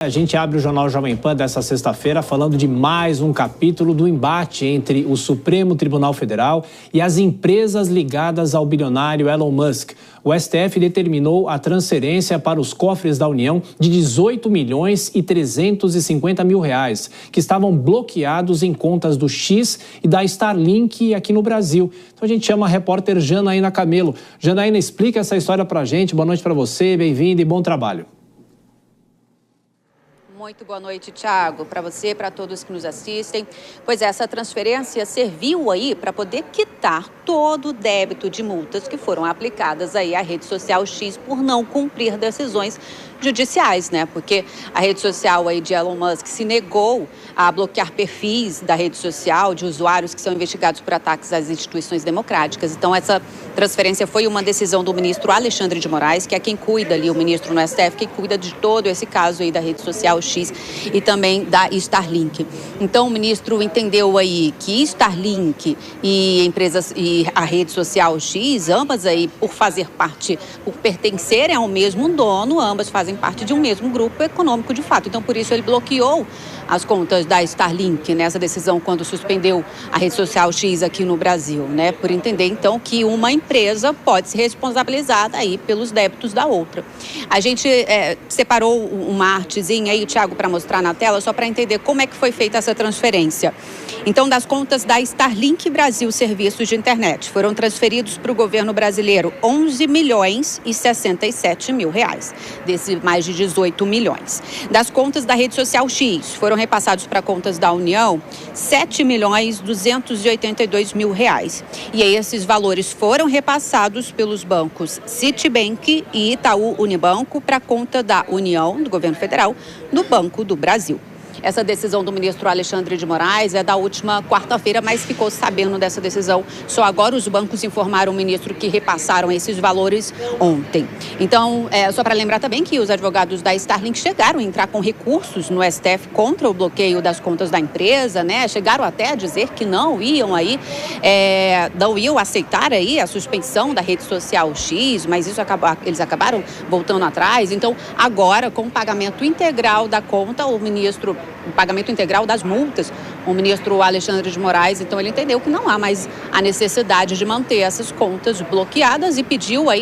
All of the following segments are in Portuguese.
A gente abre o Jornal Jovem Pan dessa sexta-feira falando de mais um capítulo do embate entre o Supremo Tribunal Federal e as empresas ligadas ao bilionário Elon Musk. O STF determinou a transferência para os cofres da União de 18 milhões e 350 mil reais, que estavam bloqueados em contas do X e da Starlink aqui no Brasil. Então a gente chama a repórter Janaína Camelo. Janaína, explica essa história pra gente. Boa noite para você, bem-vinda e bom trabalho. Muito boa noite, Thiago, para você e para todos que nos assistem. Pois é, essa transferência serviu aí para poder quitar todo o débito de multas que foram aplicadas aí à rede social X por não cumprir decisões judiciais, né? Porque a rede social aí de Elon Musk se negou a bloquear perfis da rede social de usuários que são investigados por ataques às instituições democráticas. Então, essa transferência foi uma decisão do ministro Alexandre de Moraes, que é quem cuida ali, o ministro no STF, que cuida de todo esse caso aí da rede social X e também da Starlink. Então, o ministro entendeu aí que Starlink e empresas e a rede social X, ambas aí por pertencerem ao mesmo dono, ambas fazem parte de um mesmo grupo econômico de fato. Então, por isso, ele bloqueou as contas da Starlink nessa decisão quando suspendeu a rede social X aqui no Brasil, né? Por entender, então, que uma empresa pode ser responsabilizada aí pelos débitos da outra. A gente separou uma artezinha aí, Thiago, para mostrar na tela, só para entender como é que foi feita essa transferência. Então, das contas da Starlink Brasil Serviços de Internet, foram transferidos para o governo brasileiro 11 milhões e 67 mil reais, desses mais de 18 milhões. Das contas da rede social X, foram repassados para contas da União 7 milhões 282 mil reais. E aí esses valores foram repassados pelos bancos Citibank e Itaú Unibanco para a conta da União, do governo federal, do Banco do Brasil. Essa decisão do ministro Alexandre de Moraes é da última quarta-feira, mas ficou sabendo dessa decisão só agora. Os bancos informaram o ministro que repassaram esses valores ontem. Então, só para lembrar também que os advogados da Starlink chegaram a entrar com recursos no STF contra o bloqueio das contas da empresa, né? Chegaram até a dizer que não iam aceitar aí a suspensão da rede social X, mas eles acabaram voltando atrás. Então, agora, com o pagamento integral da conta, o pagamento integral das multas, o ministro Alexandre de Moraes, então ele entendeu que não há mais a necessidade de manter essas contas bloqueadas e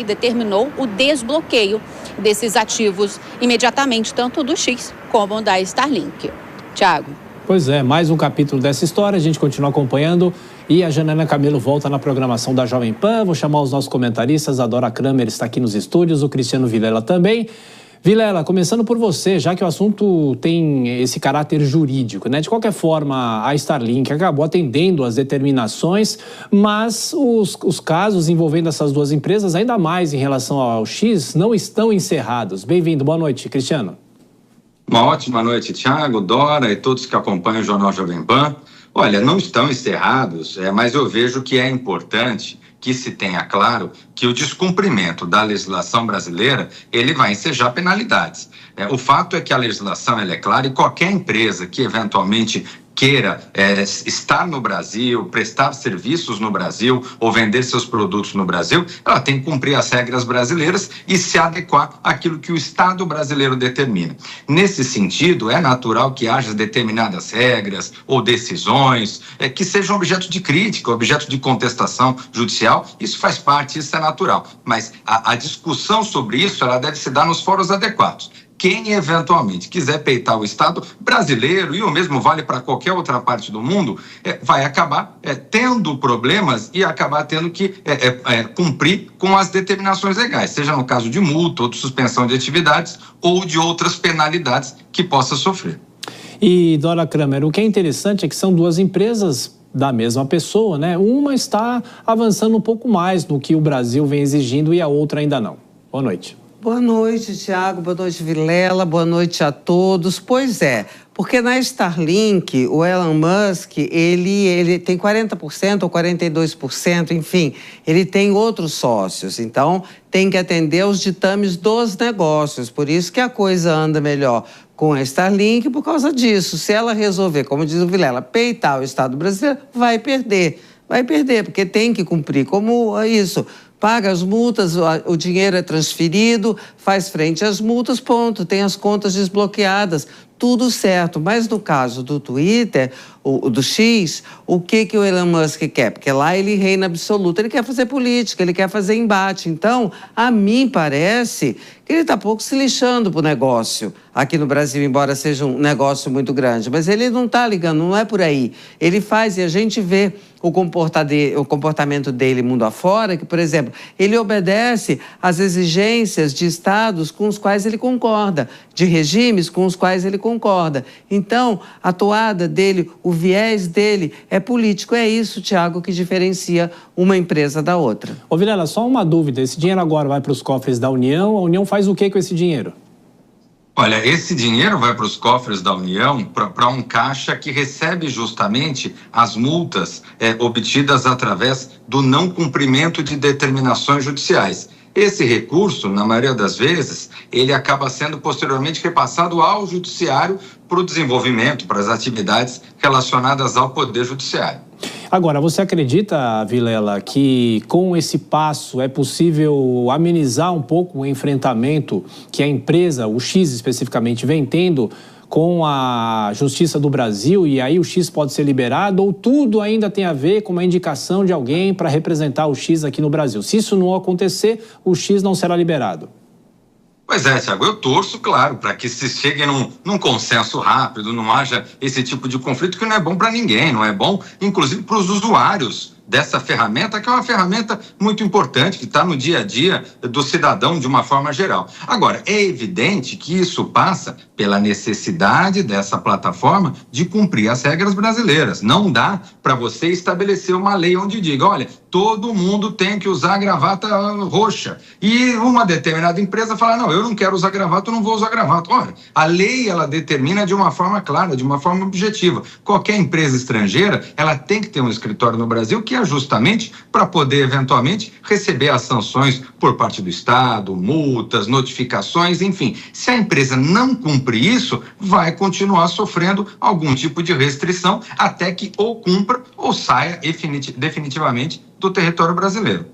determinou o desbloqueio desses ativos imediatamente, tanto do X como da Starlink. Thiago. Pois é, mais um capítulo dessa história, a gente continua acompanhando e a Janaína Camelo volta na programação da Jovem Pan. Vou chamar os nossos comentaristas, a Dora Kramer está aqui nos estúdios, o Cristiano Vilela também. Vilela, começando por você, já que o assunto tem esse caráter jurídico, né? De qualquer forma, a Starlink acabou atendendo às determinações, mas os casos envolvendo essas duas empresas, ainda mais em relação ao X, não estão encerrados. Bem-vindo, boa noite, Cristiano. Uma ótima noite, Thiago, Dora e todos que acompanham o Jornal Jovem Pan. Olha, não estão encerrados, mas eu vejo que é importante que se tenha claro que o descumprimento da legislação brasileira, ele vai ensejar penalidades. O fato é que a legislação ela é clara e qualquer empresa que eventualmente queira estar no Brasil, prestar serviços no Brasil ou vender seus produtos no Brasil, ela tem que cumprir as regras brasileiras e se adequar àquilo que o Estado brasileiro determina. Nesse sentido, é natural que haja determinadas regras ou decisões que sejam objeto de crítica, objeto de contestação judicial. Isso faz parte, isso é natural. Mas a discussão sobre isso ela deve se dar nos fóruns adequados. Quem eventualmente quiser peitar o Estado brasileiro, e o mesmo vale para qualquer outra parte do mundo, vai acabar tendo problemas e acabar tendo que cumprir com as determinações legais, seja no caso de multa ou de suspensão de atividades ou de outras penalidades que possa sofrer. E, Dora Kramer, o que é interessante é que são duas empresas da mesma pessoa, né? Uma está avançando um pouco mais no que o Brasil vem exigindo e a outra ainda não. Boa noite. Boa noite, Thiago. Boa noite, Vilela. Boa noite a todos. Pois é, porque na Starlink, o Elon Musk, ele tem 40% ou 42%, enfim, ele tem outros sócios. Então, tem que atender aos ditames dos negócios. Por isso que a coisa anda melhor com a Starlink, por causa disso. Se ela resolver, como diz o Vilela, peitar o Estado brasileiro, vai perder. Vai perder, porque tem que cumprir. Como isso? paga as multas, o dinheiro é transferido, faz frente às multas, ponto, tem as contas desbloqueadas, tudo certo. Mas no caso do Twitter, do X, o que o Elon Musk quer? Porque lá ele reina absoluto, ele quer fazer política, ele quer fazer embate. Então, a mim parece que ele está pouco se lixando para o negócio aqui no Brasil, embora seja um negócio muito grande. Mas ele não está ligando, não é por aí. Ele faz, e a gente vê o comportamento dele mundo afora, que, por exemplo, ele obedece às exigências de estados com os quais ele concorda, de regimes com os quais ele concorda. Então, a toada dele, o viés dele é político. É isso, Tiago, que diferencia uma empresa da outra. Ô Vilela, só uma dúvida, esse dinheiro agora vai para os cofres da União, a União faz o que com esse dinheiro? Olha, esse dinheiro vai para os cofres da União, para um caixa que recebe justamente as multas obtidas através do não cumprimento de determinações judiciais. Esse recurso, na maioria das vezes, ele acaba sendo posteriormente repassado ao judiciário para o desenvolvimento, para as atividades relacionadas ao Poder Judiciário. Agora, você acredita, Vilela, que com esse passo é possível amenizar um pouco o enfrentamento que a empresa, o X especificamente, vem tendo com a Justiça do Brasil e aí o X pode ser liberado, ou tudo ainda tem a ver com uma indicação de alguém para representar o X aqui no Brasil? Se isso não acontecer, o X não será liberado. Pois é, Tiago, eu torço, claro, para que se chegue num consenso rápido, não haja esse tipo de conflito que não é bom para ninguém, não é bom, inclusive para os usuários dessa ferramenta, que é uma ferramenta muito importante, que está no dia a dia do cidadão de uma forma geral. Agora, é evidente que isso passa pela necessidade dessa plataforma de cumprir as regras brasileiras. Não dá para você estabelecer uma lei onde diga, olha, todo mundo tem que usar gravata roxa. E uma determinada empresa fala, não, eu não quero usar gravata, eu não vou usar gravata. Olha, a lei, ela determina de uma forma clara, de uma forma objetiva. Qualquer empresa estrangeira, ela tem que ter um escritório no Brasil que é justamente para poder, eventualmente, receber as sanções por parte do Estado, multas, notificações, enfim. Se a empresa não cumprir isso, vai continuar sofrendo algum tipo de restrição até que ou cumpra ou saia definitivamente do território brasileiro.